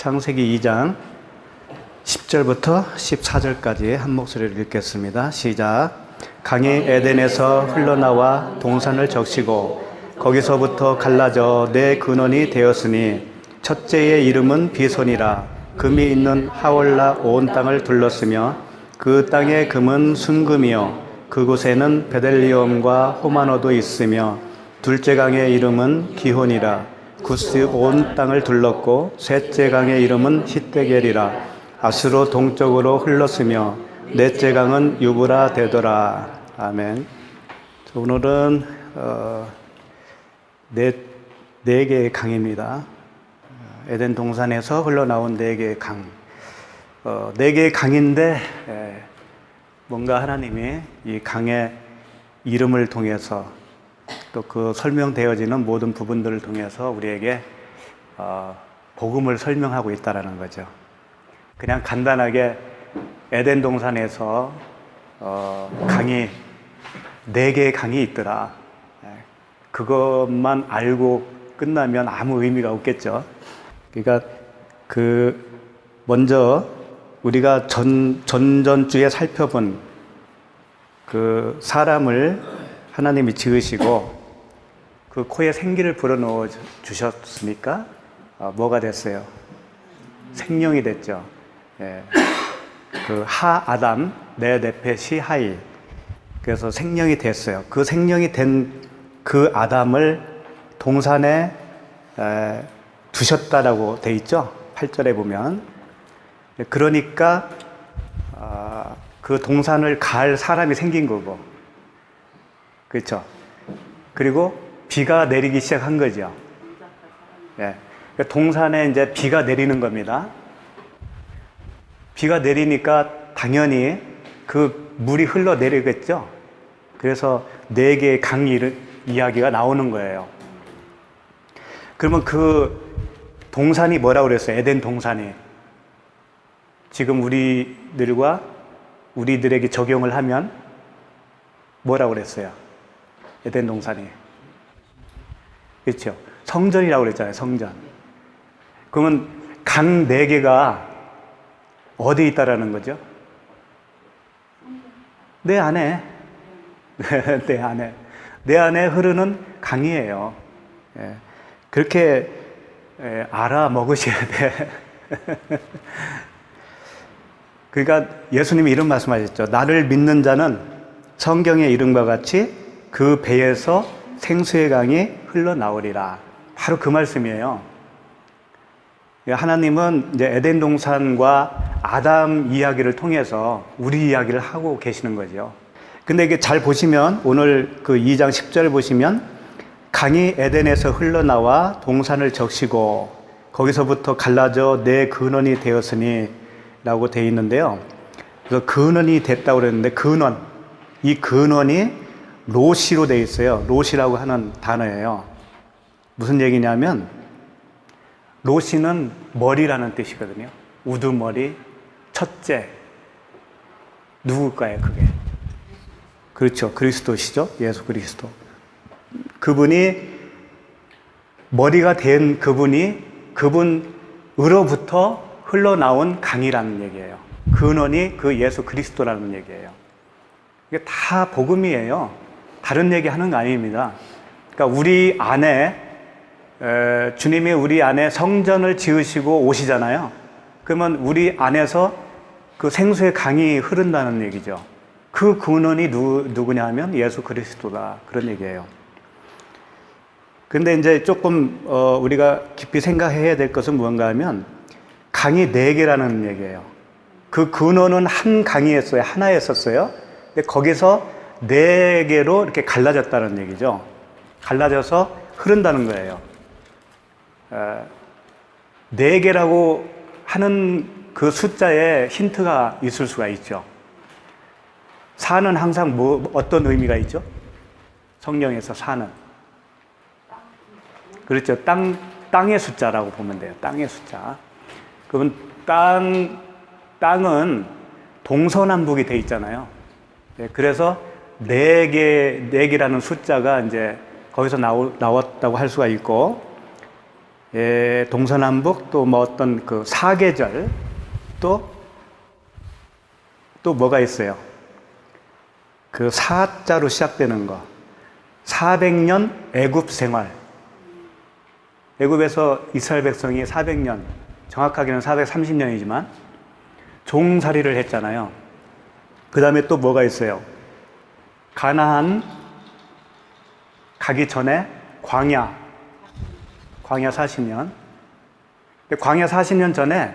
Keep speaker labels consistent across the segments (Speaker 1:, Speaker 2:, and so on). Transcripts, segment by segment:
Speaker 1: 창세기 2장 10절부터 14절까지 한 목소리를 읽겠습니다. 시작. 강이 에덴에서 흘러나와 동산을 적시고 거기서부터 갈라져 네 근원이 되었으니 첫째의 이름은 비손이라. 금이 있는 하월라 온 땅을 둘렀으며 그 땅의 금은 순금이요 그곳에는 베델리엄과 호마노도 있으며 둘째 강의 이름은 기혼이라. 구스 온 땅을 둘렀고 셋째 강의 이름은 히데겔이라. 아스로 동쪽으로 흘렀으며 넷째 강은 유브라 되더라. 아멘. 오늘은 네 개의 강입니다. 에덴 동산에서 흘러나온 네 개의 강. 네 개의 강인데 뭔가 하나님이 이 강의 이름을 통해서 또 그 설명되어지는 모든 부분들을 통해서 우리에게 복음을 설명하고 있다라는 거죠. 그냥 간단하게 에덴 동산에서 강이 네 개의 강이 있더라. 그것만 알고 끝나면 아무 의미가 없겠죠. 그러니까 먼저 우리가 전주에 살펴본 그 사람을 하나님이 지으시고 그 코에 생기를 불어넣어 주셨으니까 뭐가 됐어요? 생명이 됐죠. 예. 그 아담 네 네페 시하이. 그래서 생명이 됐어요. 그 생명이 된 그 아담을 동산에 두셨다라고 돼 있죠. 8절에 보면. 그러니까 그 동산을 갈 사람이 생긴 거고, 그렇죠. 그리고 비가 내리기 시작한 거죠. 예. 동산에 이제 비가 내리는 겁니다. 비가 내리니까 당연히 그 물이 흘러내리겠죠. 그래서 네 개의 강 이야기가 나오는 거예요. 그러면 그 동산이 뭐라고 그랬어요? 에덴 동산이. 지금 우리들에게 적용을 하면 뭐라고 그랬어요? 에덴 동산이. 그렇죠. 성전이라고 그랬잖아요. 성전. 그러면 강 네 개가 어디에 있다라는 거죠? 내 안에. 내 안에. 내 안에 흐르는 강이에요. 예. 그렇게 알아 먹으셔야 돼. 그러니까 예수님이 이런 말씀하셨죠. 나를 믿는 자는 성경에 이른 바 같이 그 배에서 생수의 강이 흘러나오리라. 바로 그 말씀이에요. 하나님은 이제 에덴 동산과 아담 이야기를 통해서 우리 이야기를 하고 계시는 거죠. 근데 이게 잘 보시면 오늘 그 2장 10절 보시면 강이 에덴에서 흘러나와 동산을 적시고 거기서부터 갈라져 네 근원이 되었으니 라고 되어 있는데요. 그래서 근원이 됐다고 그랬는데 이 근원이 로시로 되어 있어요. 로시라고 하는 단어예요. 무슨 얘기냐면 로시는 머리라는 뜻이거든요. 우두머리, 첫째. 누굴까요, 그게? 그렇죠. 그리스도시죠. 예수 그리스도. 그분이 머리가 된 그분으로부터 흘러나온 강이라는 얘기예요. 근원이 그 예수 그리스도라는 얘기예요. 이게 다 복음이에요. 다른 얘기 하는 거 아닙니다. 그러니까 우리 안에 주님이 우리 안에 성전을 지으시고 오시잖아요. 그러면 우리 안에서 그 생수의 강이 흐른다는 얘기죠. 그 근원이 누구냐 하면 예수 그리스도다. 그런 얘기예요. 근데 이제 조금 우리가 깊이 생각해야 될 것은 무언가 하면 강이 네 개라는 얘기예요. 그 근원은 한 강이었어요. 하나였었어요. 근데 거기서 네 개로 이렇게 갈라졌다는 얘기죠. 갈라져서 흐른다는 거예요. 네 개라고 하는 그 숫자에 힌트가 있을 수가 있죠. 사는 항상 어떤 의미가 있죠? 성경에서 사는. 그렇죠. 땅의 숫자라고 보면 돼요. 땅의 숫자. 그러면 땅은 동서남북이 돼 있잖아요. 그래서 네 개라는 숫자가 이제 거기서 나왔다고 할 수가 있고, 동서남북 또 뭐 어떤 그 사계절 또 뭐가 있어요? 그 사자로 시작되는 거. 400년 애굽 생활. 애굽에서 이스라엘 백성이 400년, 정확하게는 430년이지만 종살이를 했잖아요. 그 다음에 또 뭐가 있어요? 가나안 가기 전에 광야 40년. 광야 40년 전에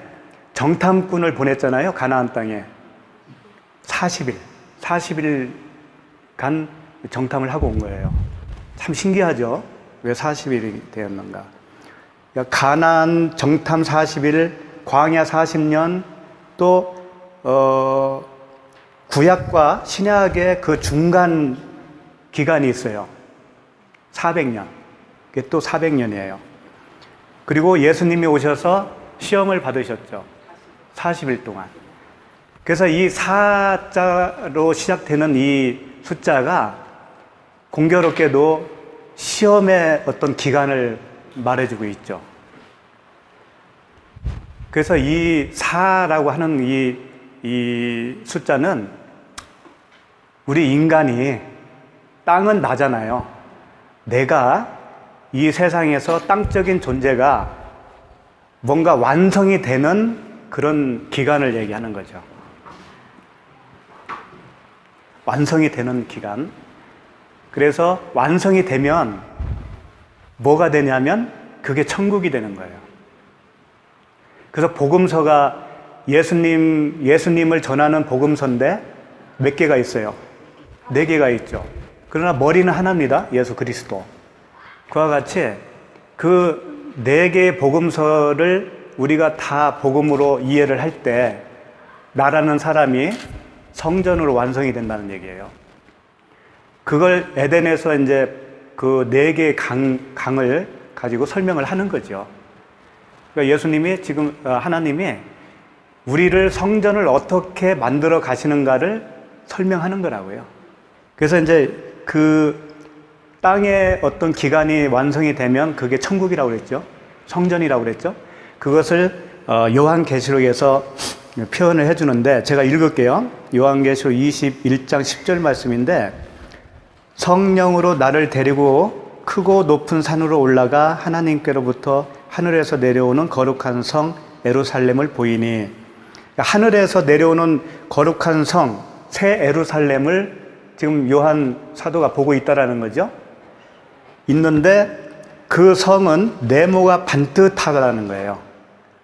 Speaker 1: 정탐꾼을 보냈잖아요. 가나안 땅에 40일간 정탐을 하고 온 거예요. 참 신기하죠? 왜 40일이 되었는가? 그러니까 가나안 정탐 40일, 광야 40년, 또 구약과 신약의 그 중간 기간이 있어요. 400년. 그게 또 400년이에요. 그리고 예수님이 오셔서 시험을 받으셨죠. 40일 동안. 그래서 이 4자로 시작되는 이 숫자가 공교롭게도 시험의 어떤 기간을 말해주고 있죠. 그래서 이 4라고 하는 이 숫자는 우리 인간이 땅은 나잖아요. 내가 이 세상에서 땅적인 존재가 뭔가 완성이 되는 그런 기간을 얘기하는 거죠. 완성이 되는 기간. 그래서 완성이 되면 뭐가 되냐면 그게 천국이 되는 거예요. 그래서 복음서가 예수님을 전하는 복음서인데 몇 개가 있어요? 4개가 있죠. 그러나 머리는 하나입니다. 예수 그리스도. 그와 같이 그 4개의 복음서를 우리가 다 복음으로 이해를 할 때 나라는 사람이 성전으로 완성이 된다는 얘기예요. 그걸 에덴에서 이제 그 4개의 강을 가지고 설명을 하는 거죠. 그러니까 예수님이 지금 하나님이 우리를 성전을 어떻게 만들어 가시는가를 설명하는 거라고요. 그래서 이제 그 땅의 어떤 기간이 완성이 되면 그게 천국이라고 그랬죠. 성전이라고 그랬죠. 그것을 요한계시록에서 표현을 해주는데 제가 읽을게요. 요한계시록 21장 10절 말씀인데 성령으로 나를 데리고 크고 높은 산으로 올라가 하나님께로부터 하늘에서 내려오는 거룩한 성 예루살렘을 보이니 하늘에서 내려오는 거룩한 성 새 예루살렘을 지금 요한 사도가 보고 있다라는 거죠. 있는데 그 성은 네모가 반듯하다는 거예요.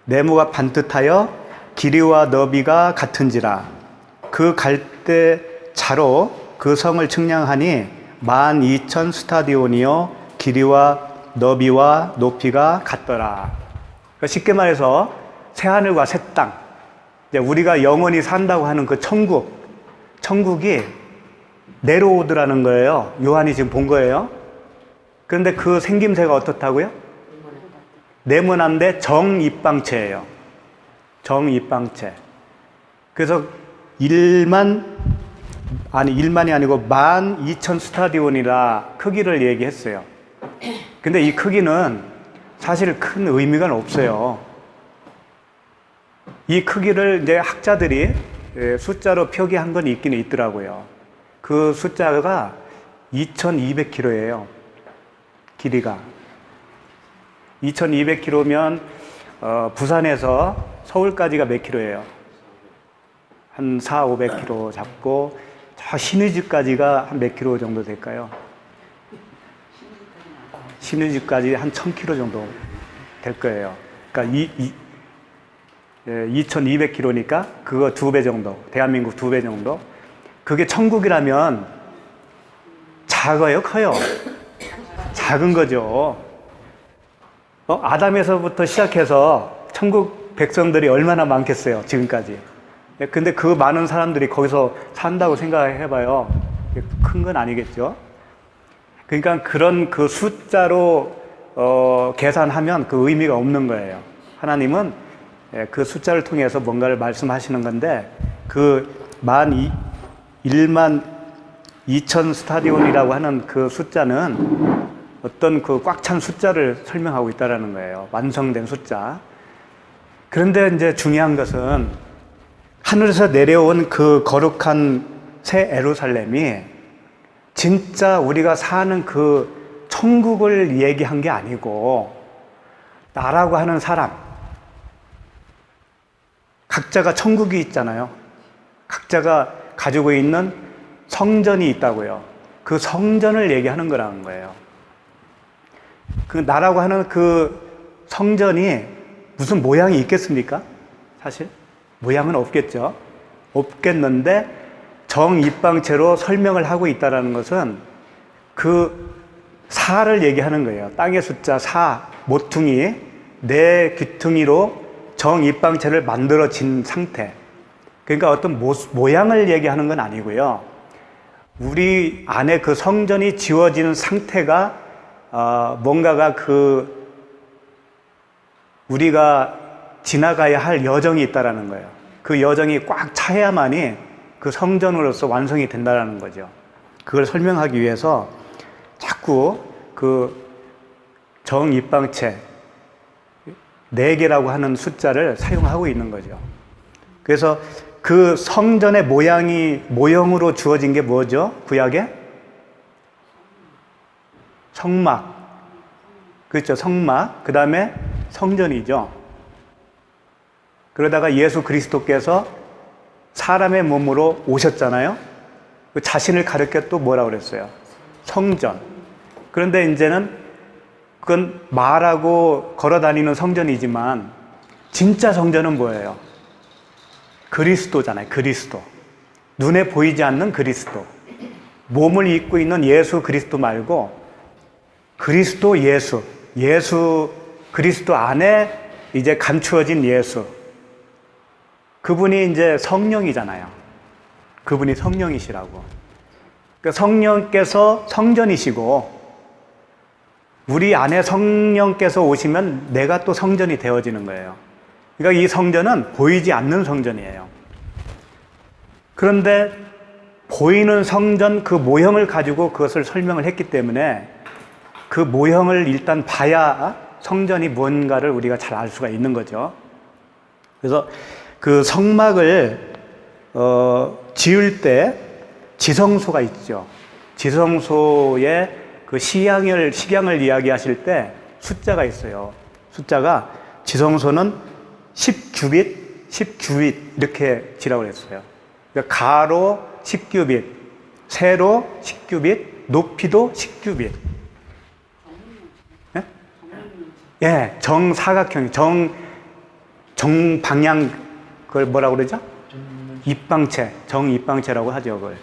Speaker 1: 네모가 반듯하여 길이와 너비가 같은지라 그 갈대 자로 그 성을 측량하니 12,000 스타디온이요 길이와 너비와 높이가 같더라. 그러니까 쉽게 말해서 새하늘과 새 땅, 이제 우리가 영원히 산다고 하는 그 천국이 내려오더라는 거예요. 요한이 지금 본 거예요. 그런데 그 생김새가 어떻다고요? 네모난데 정입방체예요. 정입방체. 그래서 1만이 아니고 12,000 스타디온이라 크기를 얘기했어요. 근데 이 크기는 사실 큰 의미가 없어요. 이 크기를 이제 학자들이 숫자로 표기한 건 있기는 있더라고요. 그 숫자가 2,200km예요. 길이가. 2,200km면 부산에서 서울까지가 몇 킬로예요? 한 400-500km 잡고 저 신의주까지가 한 몇 킬로 정도 될까요? 신의주까지 한 1,000km 정도 될 거예요. 그러니까 2,200km니까 그거 2배 정도, 대한민국 2배 정도. 그게 천국이라면 작아요, 커요? 작은 거죠. 아담에서부터 시작해서 천국 백성들이 얼마나 많겠어요, 지금까지. 근데 그 많은 사람들이 거기서 산다고 생각해봐요. 큰 건 아니겠죠. 그러니까 그런 그 숫자로 계산하면 그 의미가 없는 거예요. 하나님은 그 숫자를 통해서 뭔가를 말씀하시는 건데 그 12,000 스타디온이라고 하는 그 숫자는 어떤 그 꽉 찬 숫자를 설명하고 있다라는 거예요. 완성된 숫자. 그런데 이제 중요한 것은 하늘에서 내려온 그 거룩한 새 예루살렘이 진짜 우리가 사는 그 천국을 얘기한 게 아니고 나라고 하는 사람, 각자가 천국이 있잖아요. 각자가 가지고 있는 성전이 있다고요. 그 성전을 얘기하는 거라는 거예요. 그 나라고 하는 그 성전이 무슨 모양이 있겠습니까? 사실 모양은 없겠죠. 없겠는데 정입방체로 설명을 하고 있다는 것은 그 사를 얘기하는 거예요. 땅의 숫자 4, 모퉁이, 네 귀퉁이로 정입방체를 만들어진 상태. 그러니까 어떤 모양을 얘기하는 건 아니고요. 우리 안에 그 성전이 지워진 상태가 뭔가가 우리가 지나가야 할 여정이 있다라는 거예요. 그 여정이 꽉 차야만이 그 성전으로서 완성이 된다라는 거죠. 그걸 설명하기 위해서 자꾸 그 정입방체 4개라고 하는 숫자를 사용하고 있는 거죠. 그래서 그 성전의 모형으로 주어진 게 뭐죠? 구약에? 성막. 그렇죠. 성막. 그 다음에 성전이죠. 그러다가 예수 그리스도께서 사람의 몸으로 오셨잖아요. 그 자신을 가르쳐 또 뭐라고 그랬어요? 성전. 그런데 이제는 그건 말하고 걸어 다니는 성전이지만 진짜 성전은 뭐예요? 그리스도잖아요. 그리스도. 눈에 보이지 않는 그리스도. 몸을 입고 있는 예수 그리스도 말고 그리스도 예수. 예수 그리스도 안에 이제 감추어진 예수. 그분이 이제 성령이잖아요. 그분이 성령이시라고. 그러니까 성령께서 성전이시고 우리 안에 성령께서 오시면 내가 또 성전이 되어지는 거예요. 그러니까 이 성전은 보이지 않는 성전이에요. 그런데 보이는 성전 그 모형을 가지고 그것을 설명을 했기 때문에 그 모형을 일단 봐야 성전이 뭔가를 우리가 잘 알 수가 있는 거죠. 그래서 그 성막을 지을 때 지성소가 있죠. 지성소의 그 식양을 이야기하실 때 숫자가 있어요. 숫자가 지성소는 10규빗 이렇게 지라고 했어요. 그러니까 가로 10규빗, 세로 10규빗, 높이도 10규빗. 예? 예, 정사각형, 정방향, 그걸 뭐라고 그러죠? 입방체, 정입방체라고 하죠, 그걸.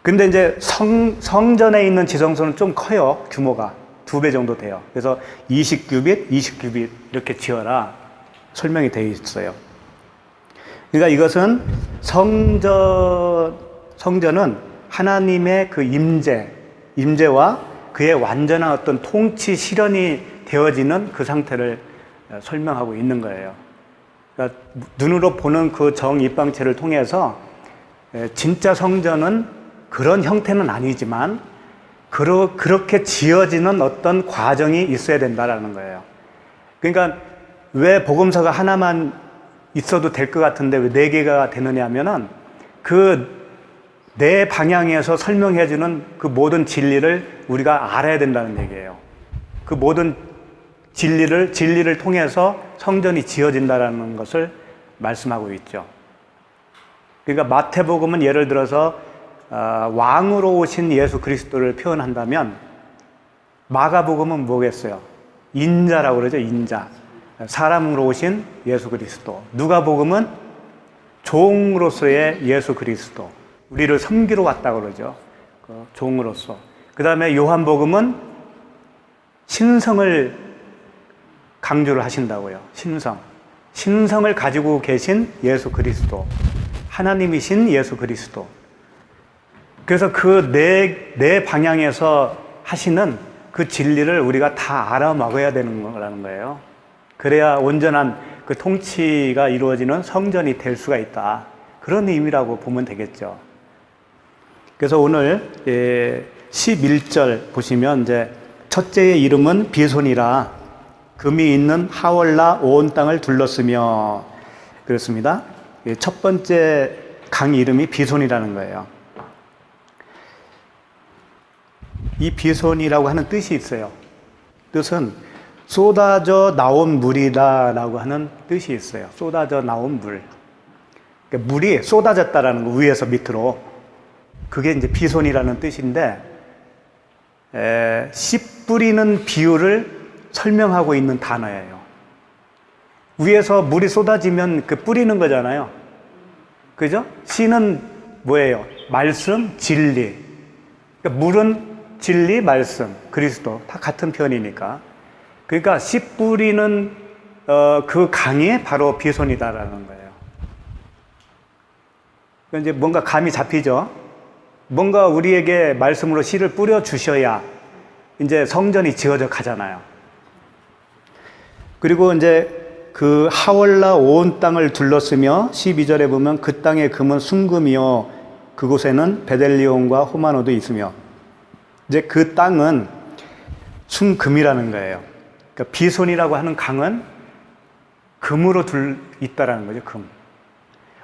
Speaker 1: 근데 이제 성전에 있는 지성소는 좀 커요, 규모가. 2배 정도 돼요. 그래서 20규빗 이렇게 지어라. 설명이 되어 있어요. 그러니까 이것은 성전은 하나님의 그 임재와 그의 완전한 어떤 통치 실현이 되어지는 그 상태를 설명하고 있는 거예요. 그러니까 눈으로 보는 그 정입방체를 통해서 진짜 성전은 그런 형태는 아니지만 그렇게 지어지는 어떤 과정이 있어야 된다라는 거예요. 그러니까 왜 복음서가 하나만 있어도 될 것 같은데 왜 4개가 되느냐 하면은 그 네 방향에서 설명해주는 그 모든 진리를 우리가 알아야 된다는 얘기예요. 그 모든 진리를 통해서 성전이 지어진다라는 것을 말씀하고 있죠. 그러니까 마태복음은 예를 들어서 왕으로 오신 예수 그리스도를 표현한다면 마가복음은 뭐겠어요? 인자라고 그러죠. 인자. 사람으로 오신 예수 그리스도. 누가복음은 종으로서의 예수 그리스도. 우리를 섬기러 왔다고 그러죠. 종으로서. 그 다음에 요한복음은 신성을 강조를 하신다고요. 신성을 가지고 계신 예수 그리스도. 하나님이신 예수 그리스도. 그래서 그 네 방향에서 하시는 그 진리를 우리가 다 알아먹어야 되는 거라는 거예요. 그래야 온전한 그 통치가 이루어지는 성전이 될 수가 있다. 그런 의미라고 보면 되겠죠. 그래서 오늘 11절 보시면 이제 첫째의 이름은 비손이라 금이 있는 하월라 온 땅을 둘렀으며 그렇습니다. 첫 번째 강 이름이 비손이라는 거예요. 이 비손이라고 하는 뜻이 있어요. 뜻은 쏟아져 나온 물이다라고 하는 뜻이 있어요. 쏟아져 나온 물. 그러니까 물이 쏟아졌다라는 거, 위에서 밑으로. 그게 이제 비손이라는 뜻인데, 씨 뿌리는 비유를 설명하고 있는 단어예요. 위에서 물이 쏟아지면 그 뿌리는 거잖아요. 그죠? 씨는 뭐예요? 말씀, 진리. 그러니까 물은 진리, 말씀, 그리스도 다 같은 편이니까. 그러니까 씨 뿌리는 그 강이 바로 비손이다라는 거예요. 그러니까 이제 뭔가 감이 잡히죠. 뭔가 우리에게 말씀으로 씨를 뿌려 주셔야 이제 성전이 지어져 가잖아요. 그리고 이제 그 하월라 온 땅을 둘렀으며 12절에 보면 그 땅의 금은 순금이요 그곳에는 베델리온과 호마노도 있으며 이제 그 땅은 순금이라는 거예요. 그러니까 비손이라고 하는 강은 금으로 있다라는 거죠. 금.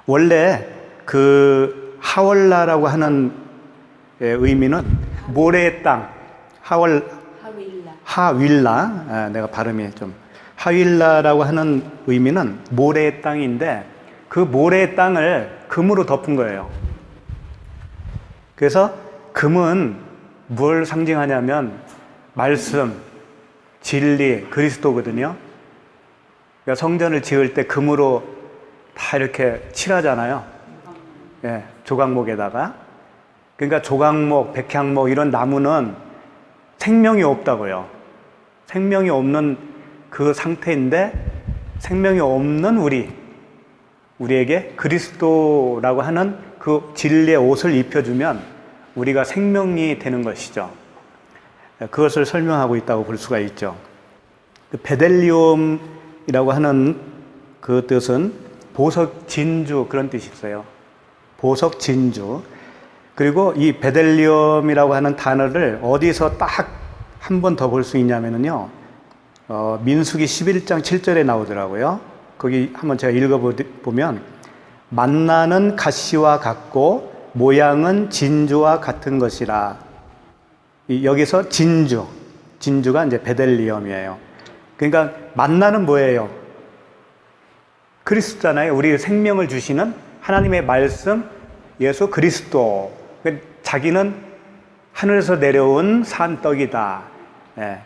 Speaker 1: 원래 그 하월라라고 하는 의미는 모래의 땅, 하윌라. 내가 발음이 좀 하윌라라고 하는 의미는 모래의 땅인데 그 모래의 땅을 금으로 덮은 거예요. 그래서 금은 뭘 상징하냐면 말씀, 진리, 그리스도거든요. 그러니까 성전을 지을 때 금으로 다 이렇게 칠하잖아요. 예, 조각목에다가. 그러니까 조각목, 백향목 이런 나무는 생명이 없다고요. 생명이 없는 그 상태인데 생명이 없는 우리에게 그리스도라고 하는 그 진리의 옷을 입혀주면 우리가 생명이 되는 것이죠. 그것을 설명하고 있다고 볼 수가 있죠. 베델리움이라고 하는 그 뜻은 보석 진주 그런 뜻이 있어요. 보석 진주. 그리고 이 베델리움이라고 하는 단어를 어디서 딱 한 번 더 볼 수 있냐면요. 민수기 11장 7절에 나오더라고요. 거기 한번 제가 읽어보면 만나는 가시와 같고 모양은 진주와 같은 것이라. 여기서 진주가 이제 베델리움이에요. 그러니까 만나는 뭐예요? 그리스도잖아요. 우리 생명을 주시는 하나님의 말씀, 예수 그리스도. 자기는 하늘에서 내려온 산떡이다. 예.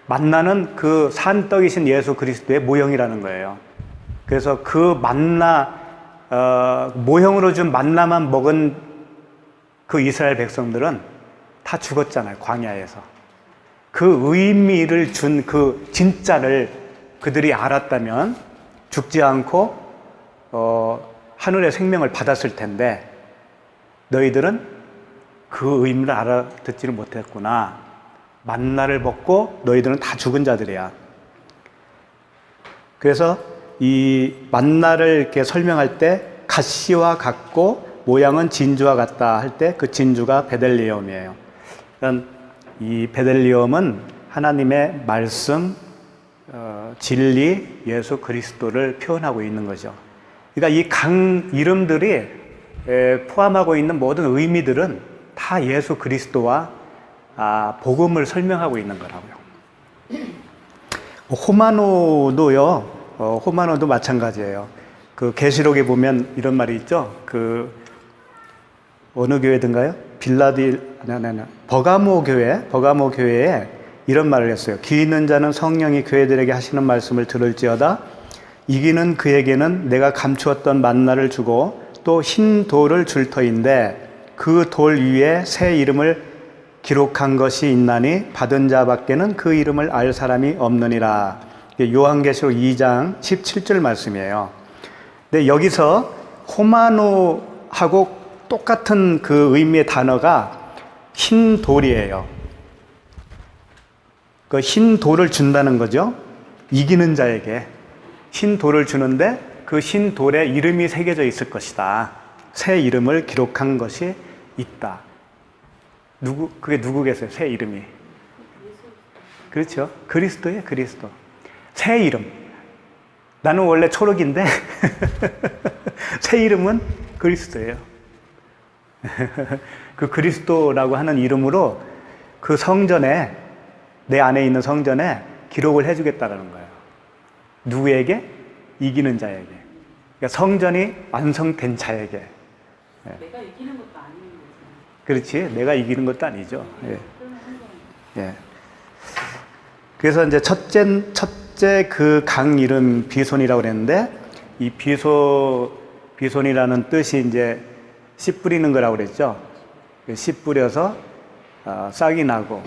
Speaker 1: 만나는 그 산떡이신 예수 그리스도의 모형이라는 거예요. 그래서 그 모형으로 준 만나만 먹은 그 이스라엘 백성들은 다 죽었잖아요. 광야에서. 그 의미를 준 그 진짜를 그들이 알았다면 죽지 않고 하늘의 생명을 받았을 텐데 너희들은 그 의미를 알아듣지를 못했구나. 만나를 먹고 너희들은 다 죽은 자들이야. 그래서 이 만나를 이렇게 설명할 때 가시와 같고 모양은 진주와 같다 할 때 그 진주가 베델리움이에요. 그러니까 이 베델리움은 하나님의 말씀, 진리, 예수 그리스도를 표현하고 있는 거죠. 그러니까 이 강 이름들이 포함하고 있는 모든 의미들은 다 예수 그리스도와 복음을 설명하고 있는 거라고요. 호마노도 마찬가지예요. 그 계시록에 보면 이런 말이 있죠. 그 어느 교회든가요? 버가모 교회에 이런 말을 했어요. 귀 있는 자는 성령이 교회들에게 하시는 말씀을 들을지어다. 이기는 그에게는 내가 감추었던 만나를 주고 또 흰 돌을 줄 터인데 그 돌 위에 새 이름을 기록한 것이 있나니 받은 자밖에는 그 이름을 알 사람이 없느니라. 요한계시록 2장 17절 말씀이에요. 근데 여기서 호마노하고 똑같은 그 의미의 단어가 흰 돌이에요. 그 흰 돌을 준다는 거죠. 이기는 자에게 흰 돌을 주는데 그 흰 돌에 이름이 새겨져 있을 것이다. 새 이름을 기록한 것이 있다. 그게 누구겠어요? 새 이름이. 그렇죠. 그리스도예요, 그리스도. 새 이름. 나는 원래 초록인데 새 이름은 그리스도예요. 그 그리스도라고 하는 이름으로 그 성전에, 내 안에 있는 성전에 기록을 해주겠다라는 거예요. 누구에게? 이기는 자에게. 그러니까 성전이 완성된 자에게.
Speaker 2: 내가 이기는 것도 아닌 거죠.
Speaker 1: 그렇지. 내가 이기는 것도 아니죠. 예. 예. 그래서 이제 첫째 그 강 이름 비손이라고 그랬는데, 이 비손이라는 뜻이 이제 씨 뿌리는 거라고 그랬죠. 씨 뿌려서 싹이 나고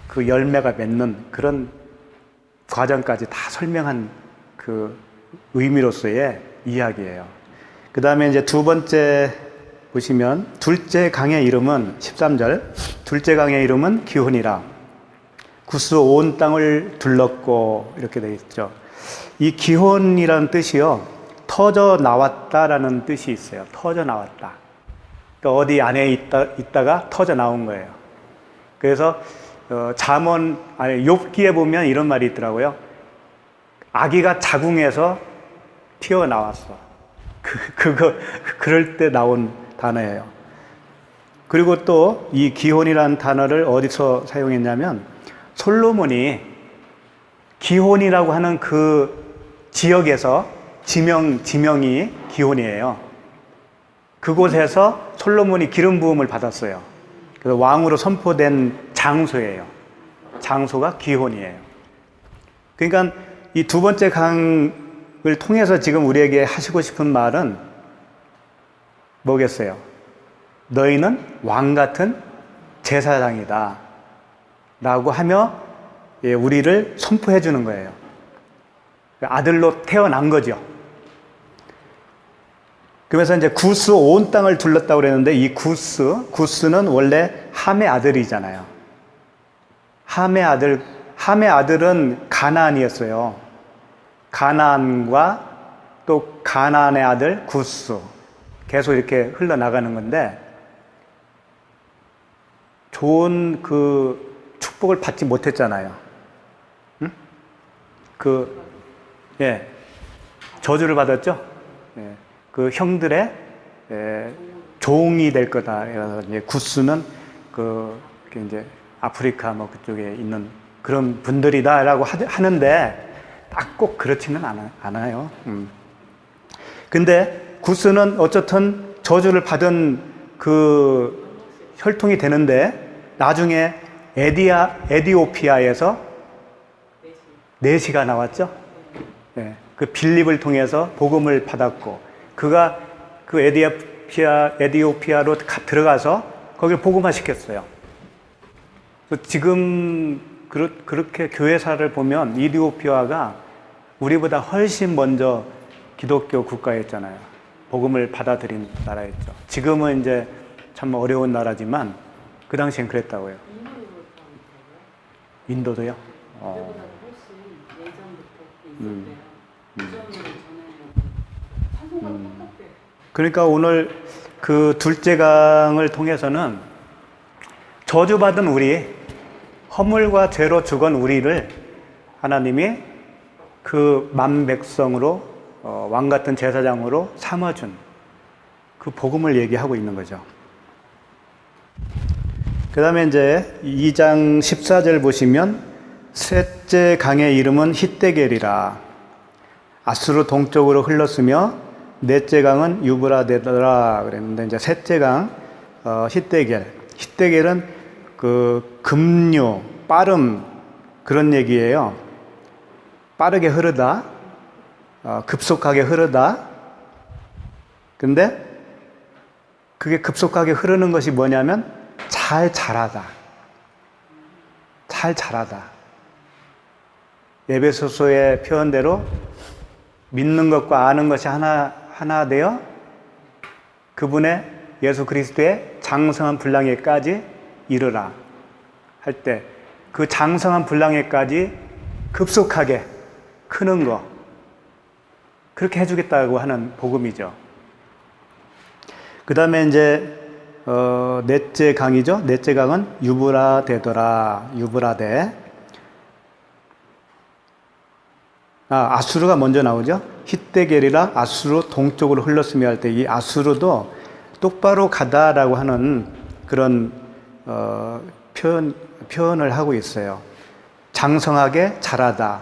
Speaker 1: 그 열매가 맺는 그런 과정까지 다 설명한 그 의미로서의 이야기예요. 그 다음에 이제 두 번째 보시면, 둘째 강의 이름은 13절, 둘째 강의 이름은 기혼이라. 구스 온 땅을 둘렀고, 이렇게 되어 있죠. 이 기혼이라는 뜻이요, 터져 나왔다라는 뜻이 있어요. 터져 나왔다. 그러니까 어디 안에 있다가 터져 나온 거예요. 그래서 욥기에 보면 이런 말이 있더라고요. 아기가 자궁에서 튀어나왔어. 그럴 때 나온 단어예요. 그리고 또 이 기혼이라는 단어를 어디서 사용했냐면, 솔로몬이 기혼이라고 하는 그 지역에서 지명이 기혼이에요. 그곳에서 솔로몬이 기름 부음을 받았어요. 그래서 왕으로 선포된 장소예요. 장소가 기혼이에요. 그러니까 이 두 번째 강을 통해서 지금 우리에게 하시고 싶은 말은 뭐겠어요? 너희는 왕 같은 제사장이다 라고 하며 우리를 선포해 주는 거예요. 아들로 태어난 거죠. 그래서 이제 구스 온 땅을 둘렀다고 그랬는데, 이 구스는 원래 함의 아들이잖아요. 함의 아들은 가나안이었어요. 가나안과 또 가나안의 아들 구스, 계속 이렇게 흘러나가는 건데, 좋은 그 축복을 받지 못했잖아요. 응? 저주를 받았죠? 예. 그 형들의 종이 될 거다. 그래서 이제 구스는 이제 아프리카 뭐 그쪽에 있는 그런 분들이다라고 하는데, 딱 꼭 그렇지는 않아요. 근데 구스는 어쨌든 저주를 받은 그 혈통이 되는데, 나중에 에디오피아에서 내시가 나왔죠. 네. 그 빌립을 통해서 복음을 받았고, 그가 그 에디오피아로 들어가서 거기를 복음화시켰어요. 지금 그렇게 교회사를 보면 이디오피아가 우리보다 훨씬 먼저 기독교 국가였잖아요. 복음을 받아들인 나라였죠. 지금은 이제 참 어려운 나라지만 그 당시엔 그랬다고요. 인도도요?
Speaker 2: 우리보다 훨씬 예전부터 있었대요. 찬송가가 똑같대요.
Speaker 1: 그러니까 오늘 그 둘째 강을 통해서는 저주받은 우리, 허물과 죄로 죽은 우리를 하나님이 그 만백성으로 왕 같은 제사장으로 삼아준 그 복음을 얘기하고 있는 거죠. 그 다음에 이제 2장 14절 보시면, 셋째 강의 이름은 히데겔이라. 아수르 동쪽으로 흘렀으며 넷째 강은 유브라데더라 그랬는데, 이제 셋째 강 히데겔. 히데겔은 그 급류, 빠름 그런 얘기예요. 빠르게 흐르다, 급속하게 흐르다. 근데 그게 급속하게 흐르는 것이 뭐냐면 잘 자라다. 잘 자라다. 에베소서의 표현대로 믿는 것과 아는 것이 하나 되어 그분의 예수 그리스도의 장성한 분량에까지 이르라 할 때, 그 장성한 분량에까지 급속하게 크는 거, 그렇게 해주겠다고 하는 복음이죠. 그 다음에 이제 넷째 강이죠. 넷째 강은 유브라데더라. 유브라데. 아수르가 먼저 나오죠. 히데겔이라 아수르 동쪽으로 흘렀으며 할 때 이 아수르도 똑바로 가다라고 하는 그런 표현을 하고 있어요. 장성하게 자라다,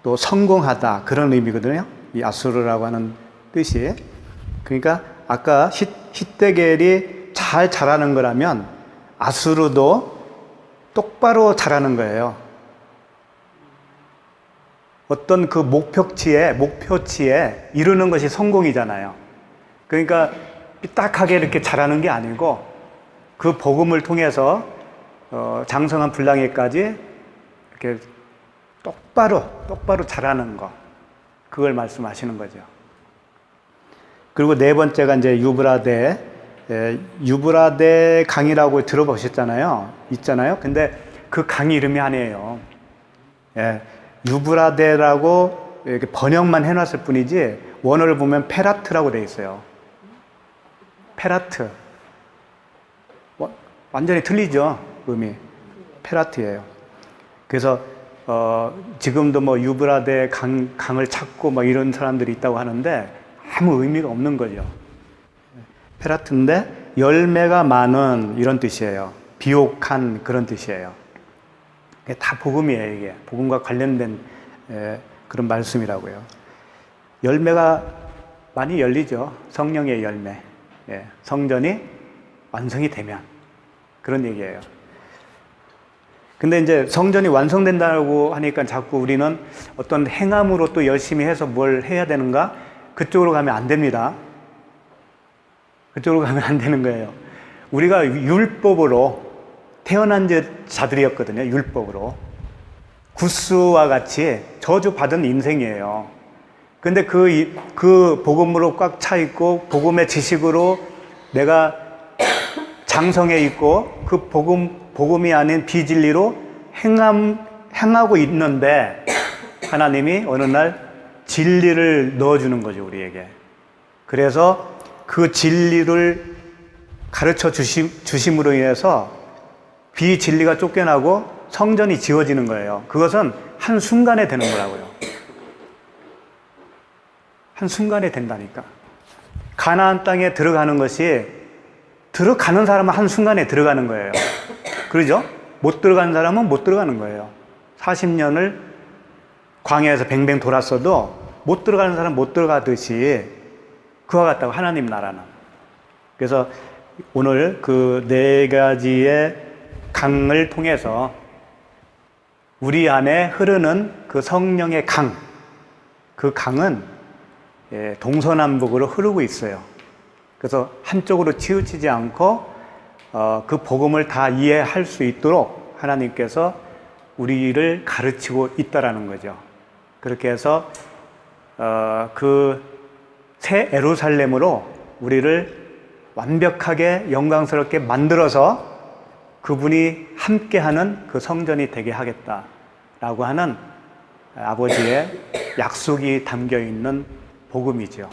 Speaker 1: 또 성공하다 그런 의미거든요. 이 아수르라고 하는 뜻이. 그러니까 아까 히데겔이 잘 자라는 거라면 아수르도 똑바로 자라는 거예요. 어떤 그 목표치에 이르는 것이 성공이잖아요. 그러니까 삐딱하게 이렇게 자라는 게 아니고 그 복음을 통해서 장성한 분량에까지 이렇게 똑바로 자라는 거, 그걸 말씀하시는 거죠. 그리고 네 번째가 이제 유브라데 강이라고 들어보셨잖아요. 있잖아요. 근데 그 강 이름이 아니에요. 예, 유브라데라고 이렇게 번역만 해놨을 뿐이지 원어를 보면 페라트라고 돼 있어요. 페라트. 완전히 틀리죠, 의미. 페라트예요. 그래서 지금도 뭐 유브라데 강을 찾고 뭐 이런 사람들이 있다고 하는데 아무 의미가 없는 거죠. 페라트인데 열매가 많은 이런 뜻이에요. 비옥한 그런 뜻이에요. 이게 다 복음이에요. 이게 복음과 관련된 그런 말씀이라고요. 열매가 많이 열리죠. 성령의 열매. 성전이 완성이 되면 그런 얘기예요. 근데 이제 성전이 완성된다고 하니까 자꾸 우리는 어떤 행함으로 또 열심히 해서 뭘 해야 되는가? 그쪽으로 가면 안 됩니다. 그쪽으로 가면 안 되는 거예요. 우리가 율법으로 태어난 자들이었거든요. 율법으로. 구스와 같이 저주받은 인생이에요. 근데 그 복음으로 꽉 차 있고 복음의 지식으로 내가 장성해 있고 그 복음이 아닌 비진리로 행하고 있는데 하나님이 어느 날 진리를 넣어주는 거죠, 우리에게. 그래서 그 진리를 가르쳐 주심으로 인해서 비진리가 쫓겨나고 성전이 지어지는 거예요. 그것은 한순간에 되는 거라고요. 한순간에 된다니까. 가나안 땅에 들어가는 것이 들어가는 사람은 한순간에 들어가는 거예요. 그러죠? 못 들어가는 사람은 못 들어가는 거예요. 40년을 광야에서 뱅뱅 돌았어도 못 들어가는 사람은 못 들어가듯이 그와 같다고 하나님 나라는. 그래서 오늘 그 네 가지의 강을 통해서 우리 안에 흐르는 그 성령의 강, 그 강은 동서남북으로 흐르고 있어요. 그래서 한쪽으로 치우치지 않고 그 복음을 다 이해할 수 있도록 하나님께서 우리를 가르치고 있다라는 거죠. 그렇게 해서 그 새 예루살렘으로 우리를 완벽하게 영광스럽게 만들어서 그분이 함께하는 그 성전이 되게 하겠다라고 하는 아버지의 약속이 담겨 있는 복음이죠.